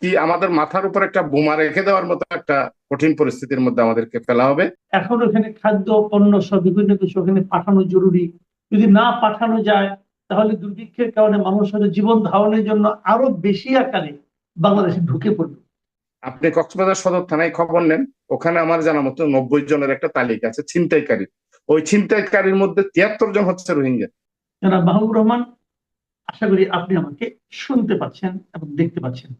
কি আমাদের মাথার উপর একটা বোমা রেখে দেওয়ার মতো একটা কঠিন পরিস্থিতির মধ্যে আমাদেরকে ফেলা হবে। এখন ওখানে খাদ্য পণ্য সব বিভিন্ন কিছু ওখানে পাঠানো জরুরি। যদি না পাঠানো যায় তাহলে দুর্ভিক্ষের কারণে মানুষ হয়তো জীবন ধারণের জন্য আরো বেশি আকারে বাংলাদেশে ঢুকে পড়বে। আপনি কক্সবাজার সদর থানায় খবর নেন, ওখানে আমার জানা মতো 90 জনের একটা তালিকা আছে ছিনতাইকারী। ওই ছিনতাইকারীর মধ্যে 73 জন হচ্ছে রোহিঙ্গা। জনাব মাহবুবুর রহমান, আশা করি আপনি আমাকে শুনতে পাচ্ছেন এবং দেখতে পাচ্ছেন।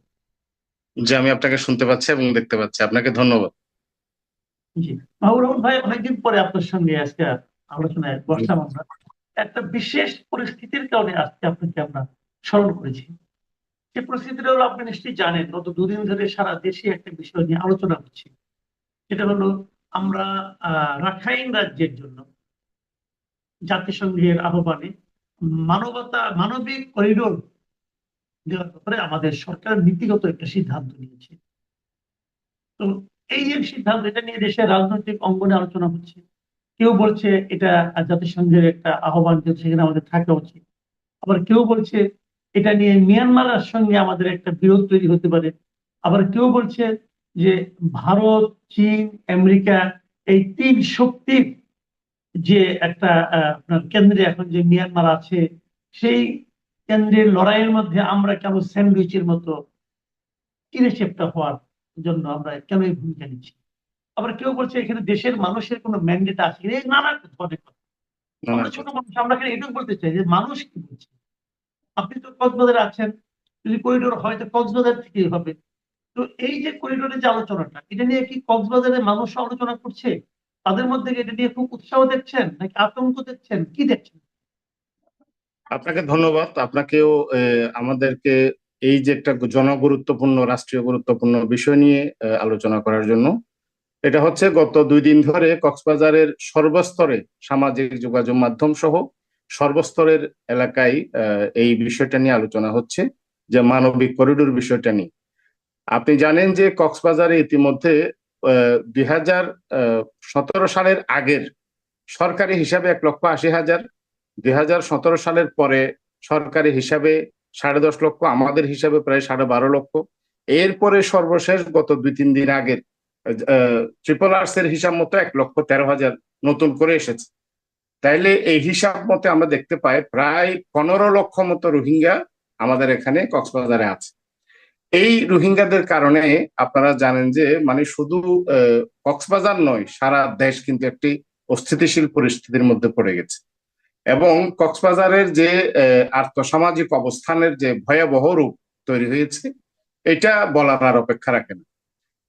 যে আমি আপনাকে শুনতে পাচ্ছি এবং দেখতে পাচ্ছি, আপনাকে ধন্যবাদ। জি, মাহবুবুর রহমান ভাই, অনেকদিন পরে আপনার সঙ্গে আজকে আলোচনায় জি। বসলাম আমরা। একটা বিশেষ পরিস্থিতির কারণে আজকে আপনাকে আমরা স্মরণ করেছি। যে পরিস্থিতিটা হলো, আপনি নিশ্চয়ই জানেন, গত দুদিন ধরে সারা দেশে একটা বিষয় নিয়ে আলোচনা হচ্ছে। সেটা হলো, আমরা রাখাইন রাজ্যের জন্য জাতিসংঘের আহ্বানে মানবিক করিডোর দেওয়ার ব্যাপারে আমাদের সরকার নীতিগত একটা সিদ্ধান্ত নিয়েছে। তো এই যে সিদ্ধান্ত, এটা নিয়ে দেশের রাজনৈতিক অঙ্গনে আলোচনা হচ্ছে। কেউ বলছে এটা জাতিসংঘের একটা আহ্বান, সেখানে আমাদের থাকা উচিত। আবার কেউ বলছে এটা নিয়ে মিয়ানমারের সঙ্গে আমাদের একটা বিরোধ তৈরি হতে পারে। আবার কেউ বলছে যে ভারত, চীন, আমেরিকা, এই তিন শক্তির যে একটা আপনার কেন্দ্রে এখন যে মিয়ানমার আছে, সেই কেন্দ্রের লড়াইয়ের মধ্যে আমরা কেন স্যান্ডউইচের মতো চিড়ে হওয়ার জন্য আমরা কেন এই ভূমিকা নিচ্ছি। আবার কেউ বলছে এখানে দেশের মানুষের কোনো ম্যান্ডেট আছে, এই নানা কথা অনেক কথা। নানা আমরা ছোট কথা। মানুষ, আমরা এখানে এটুকু বলতে চাই যে মানুষ কি বলছে। আপনি তো কক্সবাজারে আছেন, যদি করিডোর হয় তো কক্সবাজার থেকেই হবে। তো এই যে করিডোরের যে আলোচনাটা, এটা নিয়ে কি কক্সবাজারের মানুষ আলোচনা করছে? তাদের মধ্যে কি এটা নিয়ে খুব উৎসাহ দেখছেন, নাকি আতঙ্ক দেখছেন, কি দেখছেন? আপনাকে ধন্যবাদ। আপনাকেও আমাদেরকে এই যে একটা জনগুরুত্বপূর্ণ রাষ্ট্রীয় গুরুত্বপূর্ণ বিষয় নিয়ে আলোচনা করার জন্য। এটা হচ্ছে গত 2 দিন ধরে কক্সবাজারের সর্বস্তরে সামাজিক যোগাযোগ মাধ্যম সহ সর্বস্তরের এলাকায় এই বিষয়টা নিয়ে আলোচনা হচ্ছে, যে মানবিক করিডোর বিষয়টা নিয়ে। আপনি জানেন যে কক্সবাজারে ইতিমধ্যে 2017 সালের আগের সরকারি হিসাবে 1,80,000, 2017 সালের পরে সরকারি হিসাবে 10.5 লক্ষ, আমাদের হিসাবে প্রায় 12.5 লক্ষ। এরপরে সর্বশেষ গত 2-3 দিন আগের ট্রিপল আর্টস এর হিসাব মতো 1,13,000 নতুন করে এসেছে। তাইলে এই হিসাব মতে আমরা দেখতে পাই প্রায় 15 লক্ষ মতো রোহিঙ্গা আমাদের এখানে কক্সবাজারে আছে। এই রোহিঙ্গাদের কারণে আপনারা জানেন যে মানে শুধু কক্সবাজার নয়, সারা দেশ কিন্তু একটি অস্থিতিশীল পরিস্থিতির মধ্যে পড়ে গেছে। এবং কক্সবাজারের যে আর্থসামাজিক অবস্থানের যে ভয়াবহ রূপ তৈরি হয়েছে, এটা বলার আর অপেক্ষা রাখে না।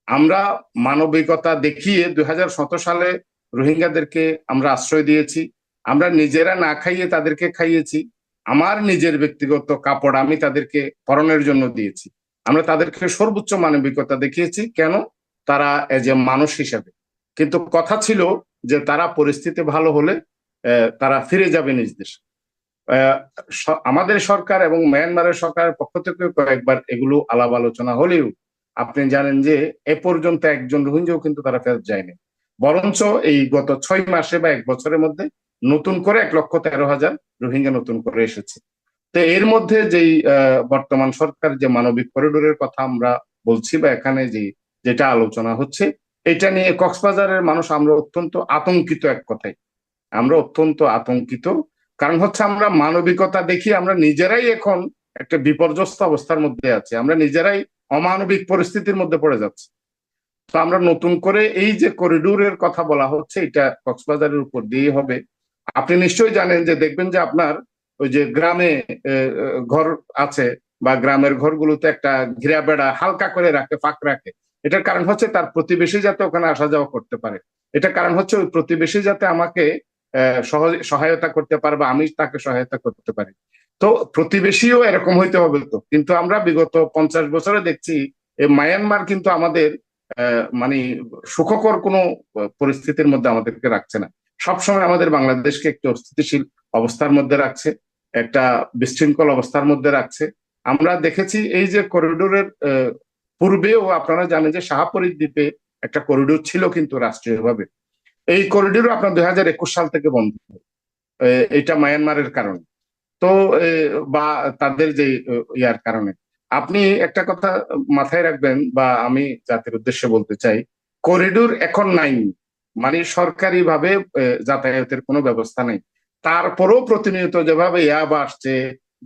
আমরা মানবিকতা দেখিয়ে 2017 সালে রোহিঙ্গাদেরকে আমরা আশ্রয় দিয়েছি। আমরা নিজেরা না খাইয়ে তাদেরকে খাইয়েছি। আমার নিজের ব্যক্তিগত কাপড় আমি তাদেরকে পরনের জন্য দিয়েছি। আমরা তাদেরকে সর্বোচ্চ মানবিকতা দেখিয়েছি। কেন? তারা এজ এ মানুষ হিসাবে। কিন্তু কথা ছিল যে তারা পরিস্থিতি ভালো হলে তারা ফিরে যাবে নিজ দেশে। আমাদের সরকার এবং মায়ানমারের সরকারের পক্ষ থেকে কয়েকবার এগুলো আলাপ আলোচনা হলেও আপনি জানেন যে এ পর্যন্ত একজন রোহিঙ্গাও কিন্তু তারা ফেরত যায়নি। বরঞ্চ এই গত 6 মাসে বা 1 বছরের মধ্যে নতুন করে 1,13,000 রোহিঙ্গা নতুন করে এসেছে। তো এর মধ্যে যেই বর্তমান সরকার যে মানবিক করিডোরের কথা আমরা বলছি বা এখানে যেটা আলোচনা হচ্ছে, এটা নিয়ে কক্সবাজারের মানুষ আমরা অত্যন্ত আতঙ্কিত। এক কথায় আমরা অত্যন্ত আতঙ্কিত। কারণ হচ্ছে আমরা মানবিকতা দেখি আমরা নিজেরাই এখন একটা বিপর্যস্ত অবস্থার মধ্যে আছি, আমরা নিজেরাই অমানবিক পরিস্থিতির মধ্যে পড়ে যাচ্ছি। তো আমরা নতুন করে এই যে করিডোরের কথা বলা হচ্ছে, এটা কক্সবাজারের উপর দিয়ে হবে। আপনি নিশ্চয়ই জানেন যে দেখবেন যে আপনার ওই যে গ্রামে ঘর আছে বা গ্রামের ঘরগুলোতে একটা ঘিরা বেড়া হালকা করে রাখে, ফাঁক রাখে। এটার কারণ হচ্ছে তার প্রতিবেশী যাতে ওখানে আসা যাওয়া করতে পারে। এটা কারণ হচ্ছে ওই প্রতিবেশী যাতে আমাকে সহায়তা করতে পারে বা আমি তাকে সহায়তা করতে পারি। তো প্রতিবেশীও এরকম হইতে হবে। তো কিন্তু আমরা বিগত 50 বছরে দেখছি মায়ানমার কিন্তু আমাদের মানে সুখকর কোনো পরিস্থিতির মধ্যে আমাদেরকে রাখছে না। সবসময় আমাদের বাংলাদেশকে একটি অস্থিতিশীল অবস্থার মধ্যে রাখছে, একটা বিশৃঙ্খল অবস্থার মধ্যে রাখছে। আমরা দেখেছি এই যে করিডোরের পূর্বেও আপনারা জানেন যে শাহপরী দ্বীপে একটা করিডোর ছিল কিন্তু রাষ্ট্রীয়ভাবে। এই করিডোর আপনার 2021 সাল থেকে বন্ধ। এটা মায়ানমারের কারণে। তো বা তাদের যে ইয়ার কারণে। আপনি একটা কথা মাথায় রাখবেন, বা আমি জাতির উদ্দেশ্যে বলতে চাই, করিডোর এখন নাই, মানে সরকারি ভাবে যাতায়াতের কোনো ব্যবস্থা নেই। তারপরেও প্রতিনিয়ত যেভাবে ইয়াবা আসছে,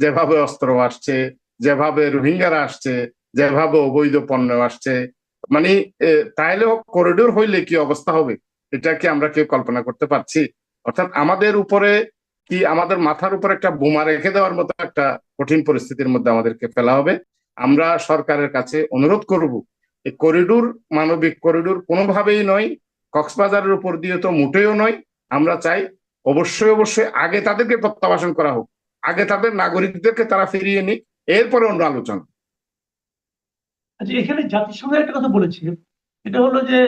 যেভাবে অস্ত্র আসছে, যেভাবে রোহিঙ্গারা আসছে, যেভাবে অবৈধ পণ্য আসছে, মানে তাইলেও করিডোর হইলে কি অবস্থা হবে, এটা কি আমরা কেউ কল্পনা করতে পারছি? অর্থাৎ আমাদের উপরে কি, আমাদের মাথার উপর একটা বোমা রেখে দেওয়ার মতো একটা কঠিন পরিস্থিতির মধ্যে আমাদেরকে ফেলা হবে। আমরা সরকারের কাছে অনুরোধ করব, এই করিডোর, মানবিক করিডোর কোনোভাবেই নয়, কক্সবাজারের উপর দিয়ে তো মোটেও নয়। আমরা চাই অবশ্যই অবশ্যই আগে তাদেরকে প্রত্যাবাসন করা হোক, আগে তাদের নাগরিকদেরকে তারা ফিরিয়ে নিক, এরপরে অন্য আলোচনা। আচ্ছা, এখানে জাতিসংঘের একটা কথা বলেছে, এটা হলো যে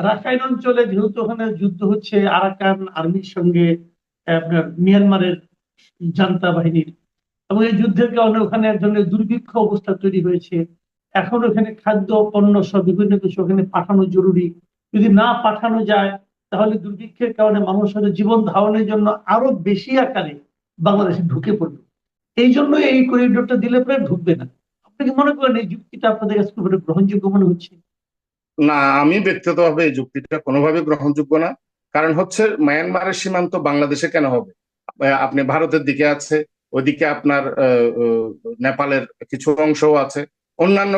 রাখাইন অঞ্চলে যেহেতু ওখানে যুদ্ধ হচ্ছে আরাকান আর্মির সঙ্গে আপনার মিয়ানমারের জান্তা বাহিনীর, এবং এই যুদ্ধের কারণে ওখানে এক ধরনের দুর্ভিক্ষ অবস্থা তৈরি হয়েছে। এখন ওখানে খাদ্য পণ্য সব বিভিন্ন কিছু ওখানে পাঠানো জরুরি। যদি না পাঠানো যায় তাহলে দুর্ভিক্ষের কারণে মানুষ হয়তো জীবন ধারণের জন্য আরো বেশি আকারে বাংলাদেশে ঢুকে পড়বে। এই জন্য এই করিডোরটা দিলে পরে ঢুকবে না। আপনি কি মনে করেন এই যুক্তিটা আপনাদের কাছে খুব একটা গ্রহণযোগ্য মনে হচ্ছে? না, আমি ব্যক্তিগতভাবে এই যুক্তিটা কোনোভাবে গ্রহণযোগ্য না। কারণ হচ্ছে, মায়ানমারের সীমান্ত বাংলাদেশে কেন হবে? আপনি ভারতের দিকে আছে, ওইদিকে আপনার নেপালের কিছু অংশও আছে, অন্যান্য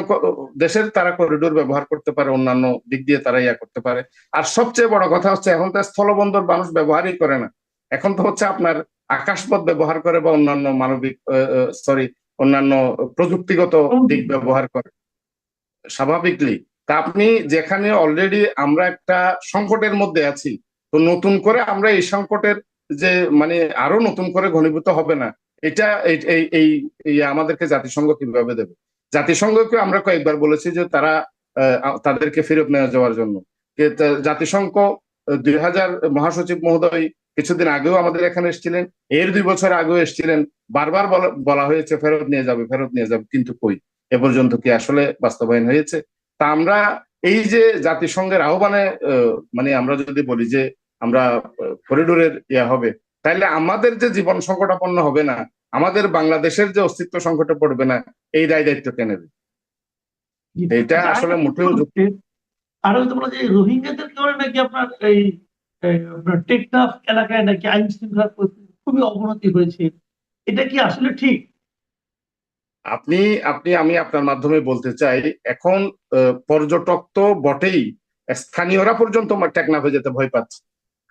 দেশের তারা করিডোর ব্যবহার করতে পারে, অন্যান্য দিক দিয়ে তারা ইয়া করতে পারে। আর সবচেয়ে বড় কথা হচ্ছে, এখন তো স্থলবন্দর মানুষ ব্যবহারই করে না, এখন তো হচ্ছে আপনার আকাশপথ ব্যবহার করে, বা অন্যান্য মানবিক সরি অন্যান্য প্রযুক্তিগত দিক ব্যবহার করে স্বাভাবিকলি। তা আপনি যেখানে অলরেডি আমরা একটা সংকটের মধ্যে আছি, তো নতুন করে আমরা এই সংকটের যে মানে আরো নতুন করে ঘনীভূত হবে না, এটা এই এই এই এই আমাদেরকে জাতিসংঘ কিভাবে দেবে? জাতিসংঘকে আমরা কয়েকবার বলেছি যে তারা তাদেরকে ফেরত নিয়ে যাওয়ার জন্য। জাতিসংঘ 2000 মহাসচিব মহোদয় কিছুদিন আগেও আমাদের এখানে এসেছিলেন, এর 2 বছর আগেও এসেছিলেন, বারবার বলা হয়েছে ফেরত নিয়ে যাবে, ফেরত নিয়ে যাবে, কিন্তু কই এ পর্যন্ত কি আসলে বাস্তবায়ন হয়েছে? তা আমরা এই যে জাতিসংঘের আহ্বানে মানে আমরা যদি বলি যে আমরা করিডোরের ইয়া হবে, তাহলে আমাদের যে জীবন সংকটাপন্ন হবে না, আমাদের বাংলাদেশের যে অস্তিত্ব সংকটে পড়বে না, এই দায় দায়িত্ব কে নেবে? এটা আচ্ছা, আসলে মোটেও আরো তো বলা যায় রোহিঙ্গাদের কারণে নাকি আপনার এই আপনার টেকনাফ এলাকায় নাকি আইন শৃঙ্খলা পরিস্থিতি খুবই অবনতি হয়েছে। এটা কি আসলে ঠিক? আপনি আপনি আমি আপনার মাধ্যমে বলতে চাই, এখন পর্যটক তো বটেই, স্থানীয়রা পর্যন্ত টেকনাফে যেতে ভয় পাচ্ছে।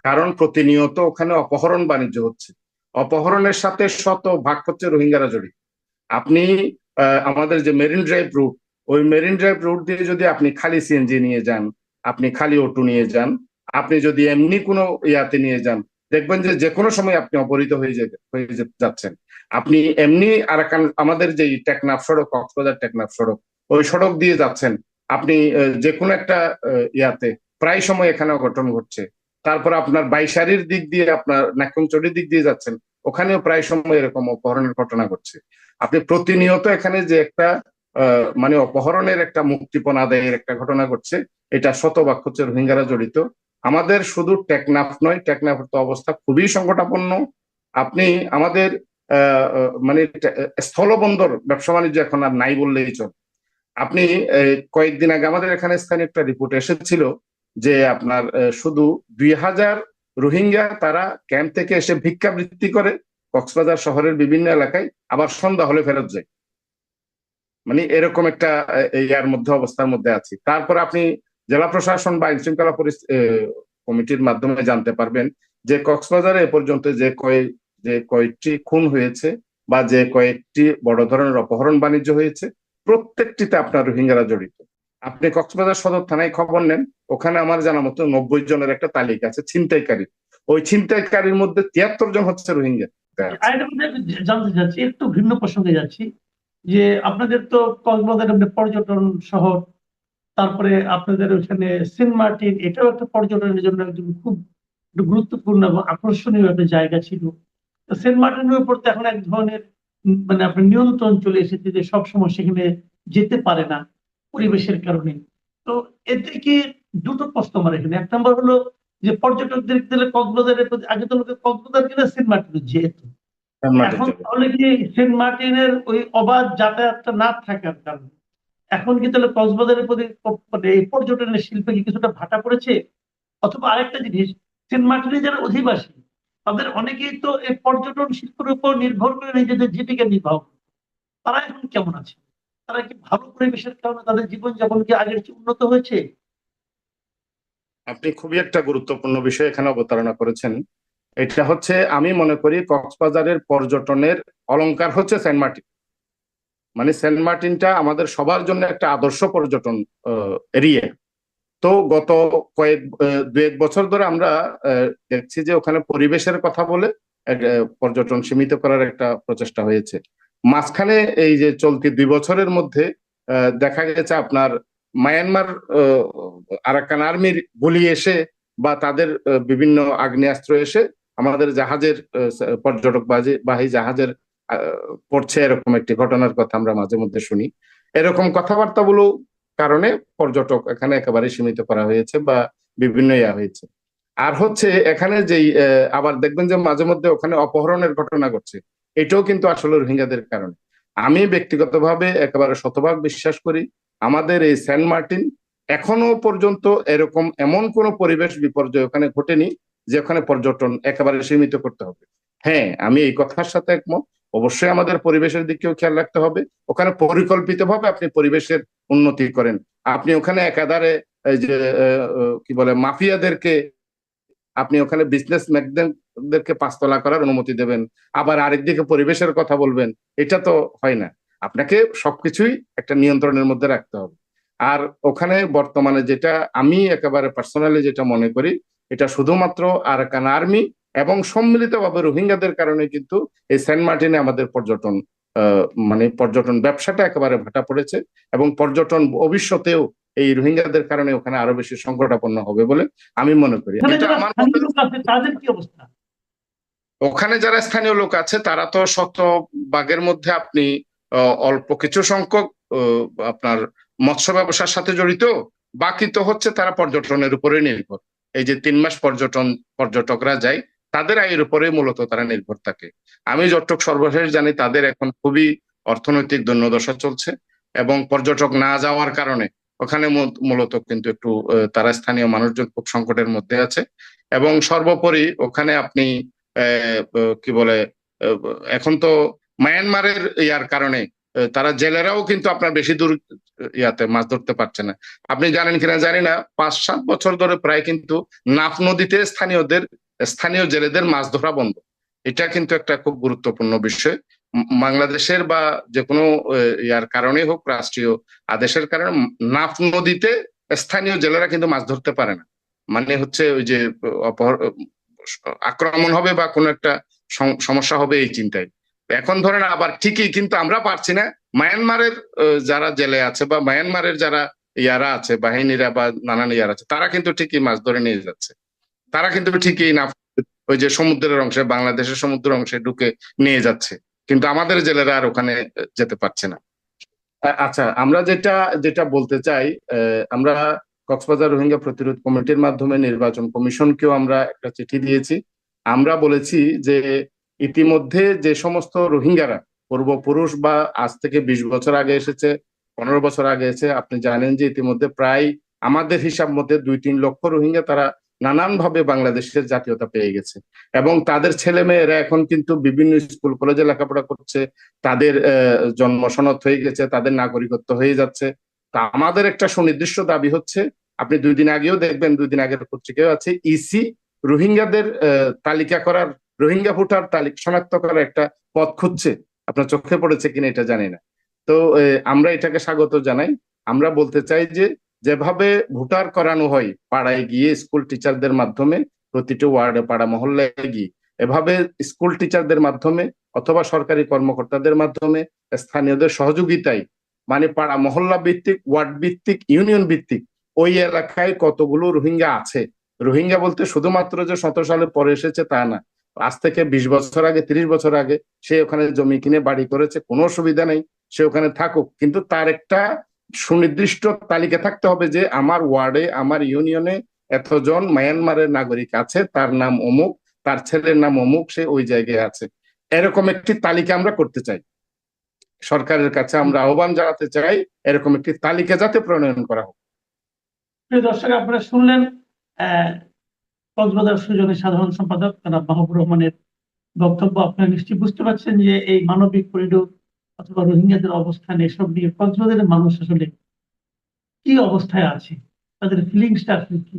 কারণ প্রতিনিয়ত ওখানে অপহরণ বাণিজ্য হচ্ছে, অপহরণের সাথে শত ভাগ হচ্ছে রোহিঙ্গারা জড়িত। আপনি আমাদের যে মেরিন ড্রাইভ রুট, ওই মেরিন ড্রাইভ রুট দিয়ে যদি আপনি খালি সিএনজি নিয়ে যান, আপনি খালি অটো নিয়ে যান, আপনি যদি এমনি কোনো ইয়াতে নিয়ে যান, দেখবেন যে যে কোনো সময় আপনি অপহৃত হয়ে যাচ্ছেন। আপনি এমনি আরাকান, আমাদের যে টেকনাফ সড়ক, কক্সবাজার টেকনাফ সড়ক, ওই সড়ক দিয়ে যাচ্ছেন, আপনি যে কোনো একটা ইয়াতে প্রায় সময় এখানে অঘটন ঘটছে। তারপর আপনার বাইশারির দিক দিয়ে, আপনার নাকংচড়ির দিক দিয়ে যাচ্ছেন, ওখানেও প্রায় সময় এরকম অপহরণের ঘটনা ঘটছে। আপনি প্রতিনিয়ত এখানে যে একটা মানে অপহরণের একটা মুক্তিপণ আদায়ের একটা ঘটনা ঘটছে, এটা শতভাগ হচ্ছে রোহিঙ্গারা জড়িত। আমাদের শুধু টেকনাফ নয়, টেকনাফের তো অবস্থা খুবই সংকটাপন্ন। আপনি আমাদের মানে স্থলবন্দর ব্যবসা বাণিজ্য এখন আর নাই বললেই চল। আপনি কয়েকদিন আগে আমাদের এখানে স্থানীয় একটা রিপোর্ট এসেছিল যে আপনার শুধু 2000 রোহিঙ্গা তারা ক্যাম্প থেকে এসে ভিক্ষাবৃত্তি করে কক্সবাজার শহরের বিভিন্ন এলাকায়, আবার সন্ধ্যা হলে ফেরত যায়। মানে এরকম একটা ইয়ার মধ্যে, অবস্থার মধ্যে আছি। তারপর আপনি জেলা প্রশাসন বা আইন শৃঙ্খলা কমিটির মাধ্যমে জানতে পারবেন যে কক্সবাজারে এ পর্যন্ত যে কয়েকটি খুন হয়েছে, বা যে কয়েকটি বড় ধরনের অপহরণ বাণিজ্য হয়েছে, প্রত্যেকটিতে আপনার রোহিঙ্গারা জড়িত। আপনি কক্সবাজার সদর থানায় খবর নেন, ওখানে আমার জানা মতো 90 জনের একটা তালিকা আছে ছিনতাইকারী। ওই ছিনতাইকারীর মধ্যে 73 জন হচ্ছে রোহিঙ্গা। আরেকটা কথা আমি জানতে চাচ্ছি, একটু ভিন্ন প্রসঙ্গে যাচ্ছি, যে আপনাদের তো কক্সবাজার একটা পর্যটন শহর, তারপরে আপনাদের ওখানে সেন্ট মার্টিন, এটাও একটা পর্যটনের জন্য একদম খুব একটা গুরুত্বপূর্ণ এবং আকর্ষণীয় একটা জায়গা ছিল। তো সেন্ট মার্টিনের উপর তো এখন এক ধরনের মানে আপনার নিয়ন্ত্রণ চলে এসেছে, যে সবসময় সেখানে যেতে পারে না পরিবেশের কারণে। তো এতে কি দুটো প্রশ্ন আমার এখানে, এক নম্বর হলো যে পর্যটকদের দিলে কক্সবাজারের আগে তো লোকে কক্সবাজার কিনা সেন্ট মার্টিনে যেত, এখন তাহলে কি সেন্ট মার্টিনের ওই অবাধ যাতায়াতটা না থাকার কারণে এখন কি তাহলে কক্সবাজারের প্রতি মানে এই পর্যটনের শিল্পে কি কিছুটা ভাটা পড়েছে? অথবা আরেকটা জিনিস, সেন্ট মার্টিনে যারা অধিবাসী তাদের অনেকেই তো এই পর্যটন শিল্পের উপর নির্ভর করে নিজেদের জীবিকা নির্বাহ করে। তারা এখন কেমন আছে? তারা কি ভালো পরিবেশের কারণে তাদের জীবনযাপন কি আগের চেয়ে উন্নত হয়েছে? আপনি খুবই একটা গুরুত্বপূর্ণ বিষয় এখানে অবতারণা করেছেন। এটা হচ্ছে, আমি মনে করি কক্সবাজারের পর্যটনের অলংকার হচ্ছে সেন্ট মার্টিন। মানে সেন্ট মার্টিনটা আমাদের সবার জন্য একটা আদর্শ পর্যটন এরিয়া। তো গত দু এক বছর ধরে আমরা দেখছি যে ওখানে পরিবেশের কথা বলে পর্যটন সীমিত করার একটা প্রচেষ্টা হয়েছে। মাঝখানে এই যে চলতি 2 বছরের মধ্যে দেখা গেছে আপনার মায়ানমার আরাকান আর্মির গুলি এসে বা তাদের বিভিন্ন আগ্নেয়াস্ত্র এসে আমাদের জাহাজের পর্যটক বাহী জাহাজের পড়ছে, এরকম একটি ঘটনার কথা আমরা মাঝে মধ্যে শুনি। এরকম কথাবার্তাগুলো কারণে পর্যটক এখানে একেবারে সীমিত করা হয়েছে বা বিভিন্ন হয়েছে। আর হচ্ছে এখানে যেই আবার দেখবেন যে মাঝে মধ্যে ওখানে অপহরণের ঘটনা ঘটছে, এটাও কিন্তু আসলে রোহিঙ্গাদের কারণে। আমি ব্যক্তিগতভাবে একেবারে শতভাগ বিশ্বাস করি আমাদের এই সেন্ট মার্টিন এখনো পর্যন্ত এমন কোনো পরিবেশ বিপর্যয় ওখানে ঘটেনি যে ওখানে পর্যটন একেবারে সীমিত করতে হবে। হ্যাঁ, আমি এই কথার সাথে একমত। অবশ্যই আমাদের পরিবেশের দিকেও খেয়াল রাখতে হবে। ওখানে পরিকল্পিতভাবে আপনি পরিবেশের উন্নতি করেন, আপনি ওখানে একাধারে এই যে কি বলে মাফিয়াদেরকে আপনি ওখানে বিজনেস ম্যাগদেরকে পাঁচতলা করার অনুমতি দেবেন, আবার আরেকদিকে পরিবেশের কথা বলবেন, এটা তো হয় না। আপনাকে সবকিছুই একটা নিয়ন্ত্রণের মধ্যে রাখতে হবে। আর ওখানে বর্তমানে যেটা আমি একেবারে পার্সোনালি যেটা মনে করি, এটা শুধুমাত্র আরাকান আর্মি এবং সম্মিলিতভাবে রোহিঙ্গাদের কারণে কিন্তু এই সেন্ট মার্টিনে আমাদের পর্যটন মানে পর্যটন ব্যবসাটা একেবারে ভাটা পড়েছে, এবং পর্যটন ভবিষ্যতেও এই রোহিঙ্গাদের কারণে ওখানে আরো বেশি সংকটাপন্ন হবে বলে আমি মনে করি। এখানে এটা যারা আমার স্থানীয় মতে। লোক আছে তাদের কি অবস্থা? ওখানে যারা স্থানীয় লোক আছে তারা তো শতভাগের মধ্যে আপনি অল্প কিছু সংখ্যক আপনার মৎস্য ব্যবসার সাথে জড়িত, বাকি তো হচ্ছে তারা পর্যটনের উপরে নির্ভর। এই যে 3 মাস পর্যটকরা যায়, তাদের আয়ের উপরে মূলত তারা নির্ভর থাকে। আমি যতটুকু সর্বশেষ জানি তাদের এখন খুবই অর্থনৈতিক দৈন্যদশা চলছে, এবং পর্যটক না যাওয়ার কারণে ওখানে মূলত কিন্তু একটু তারা স্থানীয় মানুষজন খুব সংকটের মধ্যে আছে। এবং সর্বোপরি ওখানে আপনি কি বলে আহ, এখন তো মায়ানমারের ইয়ার কারণে তারা জেলেরাও কিন্তু আপনার বেশি দূর ইয়াতে মাছ ধরতে পারছে না। আপনি জানেন কিনা জানি না, 5-7 বছর ধরে প্রায় কিন্তু নাফ নদীতে স্থানীয় জেলেদের মাছ ধরা বন্ধ। এটা কিন্তু একটা খুব গুরুত্বপূর্ণ বিষয়। বাংলাদেশের বা যে কোনো ইয়ার কারণে হোক, রাষ্ট্রীয় আদেশের কারণে নাফ নদীতে স্থানীয় জেলেরা কিন্তু মাছ ধরতে পারে না। মানে হচ্ছে ওই যে আক্রমণ হবে বা কোনো একটা সমস্যা হবে এই চিন্তায়। এখন ধরেন আবার ঠিকই কিন্তু আমরা পারছি না। মায়ানমারের যারা জেলে আছে বা মায়ানমারের যারা ইয়ারা আছে, বাহিনীরা বা নানান ইয়ার আছে, তারা কিন্তু ঠিকই মাছ ধরে নিয়ে যাচ্ছে। তারা কিন্তু ঠিকই না ওই যে সমুদ্রের অংশে, বাংলাদেশের সমুদ্র অংশে ঢুকে নিয়ে যাচ্ছে, কিন্তু আমাদের জেলেরা আর ওখানে যেতে পারছে না। আচ্ছা, আমরা যেটা যেটা বলতে চাই, আমরা কক্সবাজার রোহিঙ্গা প্রতিরোধ কমিটির মাধ্যমে নির্বাচন কমিশনকেও আমরা একটা চিঠি দিয়েছি। আমরা বলেছি যে ইতিমধ্যে যে সমস্ত রোহিঙ্গারা পূর্বপুরুষ বা আজ থেকে 20 বছর আগে এসেছে, 15 বছর আগে এসে, আপনি জানেন যে ইতিমধ্যে প্রায় আমাদের হিসাব মতে 2-3 লক্ষ রোহিঙ্গা তারা নানানভাবে বাংলাদেশের জাতীয়তা পেয়ে গেছে, এবং তাদের ছেলে মেয়েরা এখন কিন্তু বিভিন্ন স্কুল কলেজে লেখাপড়া করছে, তাদের জন্ম সনদ হয়ে গেছে, তাদের নাগরিকত্ব হয়ে যাচ্ছে। তা আমাদের একটা সুনির্দিষ্ট দাবি হচ্ছে, আপনি 2 দিন আগেও দেখবেন, 2 দিন আগের পত্রিকাও আছে, ইসি রোহিঙ্গাদের তালিকা করার, রোহিঙ্গা ভোটার তালিকা শনাক্ত করার একটা পথ খুঁজছে। আপনার চোখে পড়েছে কিনা এটা জানি না। তো আমরা এটাকে স্বাগত জানাই। আমরা বলতে চাই যে যেভাবে ভোটার করানো হয় পাড়ায় গিয়ে স্কুল টিচারদের মাধ্যমে, প্রতিটি ওয়ার্ডে পাড়া মহল্লায় গিয়ে, এভাবে স্কুল টিচারদের মাধ্যমে অথবা সরকারি কর্মকর্তাদের মাধ্যমে স্থানীয়দের সহযোগিতায়, মানে পাড়া মহল্লা ভিত্তিক, ওয়ার্ড ভিত্তিক, ইউনিয়ন ভিত্তিক ওই এলাকায় কতগুলো রোহিঙ্গা আছে। রোহিঙ্গা বলতে শুধুমাত্র যে 17 সালে পরে এসেছে তা না, আজ থেকে 20 বছর আগে, 30 বছর আগে সে ওখানে জমি কিনে বাড়ি করেছে, কোনো অসুবিধা নেই, সে ওখানে থাকুক, কিন্তু তার একটা সুনির্দিষ্ট তালিকা থাকতে হবে যে আমার ওয়ার্ডে, আমার ইউনিয়নে এতজন মায়ানমারের নাগরিক আছে, তার নাম অমুক, তার ছেলের নাম অমুক, সে ওই জায়গায় আছে। এরকম একটি তালিকা আমরা করতে চাই। সরকারের কাছে আমরা আহ্বান জানাতে চাই এরকম একটি তালিকা যাতে প্রণয়ন করা হোক। প্রিয় দর্শক, আপনারা শুনলেন কক্সবাজার সুজনের সাধারণ সম্পাদক জনাব মাহবুবুর রহমানের বক্তব্য। আপনারা নিশ্চয়ই বুঝতে পারছেন যে এই মানবিক করিডোর অথবা রোহিঙ্গাদের অবস্থান এসব নিয়ে কক্সবাজারের মানুষ আসলে কি অবস্থায় আছে, তাদের ফিলিংসটা আসলে কি।